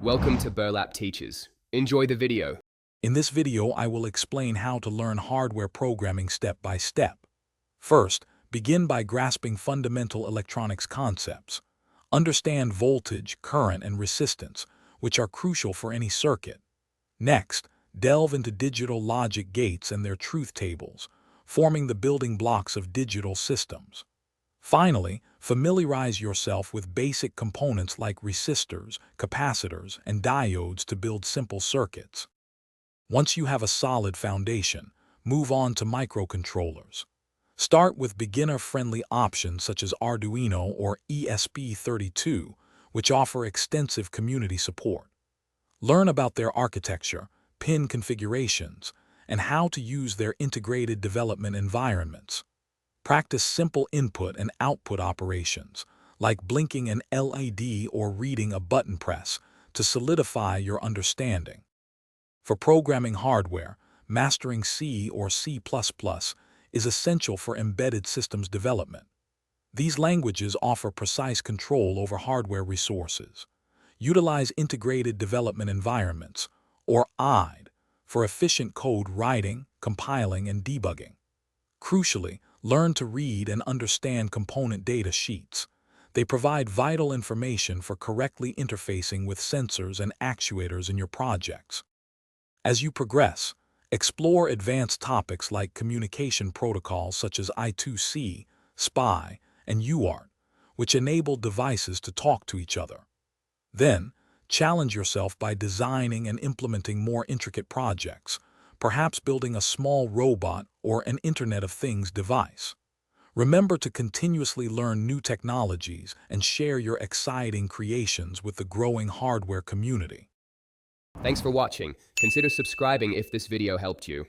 Welcome to Burlap Teachers. Enjoy the video. In this video, I will explain how to learn hardware programming step by step. First, begin by grasping fundamental electronics concepts. Understand voltage, current, and resistance, which are crucial for any circuit. Next, delve into digital logic gates and their truth tables, forming the building blocks of digital systems. Finally, familiarize yourself with basic components like resistors, capacitors, and diodes to build simple circuits. Once you have a solid foundation, move on to microcontrollers. Start with beginner-friendly options such as Arduino or ESP32, which offer extensive community support. Learn about their architecture, pin configurations, and how to use their integrated development environments. Practice simple input and output operations, like blinking an LED or reading a button press, to solidify your understanding. For programming hardware, mastering C or C++ is essential for embedded systems development. These languages offer precise control over hardware resources. Utilize integrated development environments, or IDE, for efficient code writing, compiling, and debugging. Crucially, learn to read and understand component data sheets. They provide vital information for correctly interfacing with sensors and actuators in your projects. As you progress, explore advanced topics like communication protocols such as I2C, SPI, and UART, which enable devices to talk to each other. Then, challenge yourself by designing and implementing more intricate projects, perhaps building a small robot or an Internet of Things device. Remember to continuously learn new technologies and share your exciting creations with the growing hardware community. Thanks for watching. Consider subscribing if this video helped you.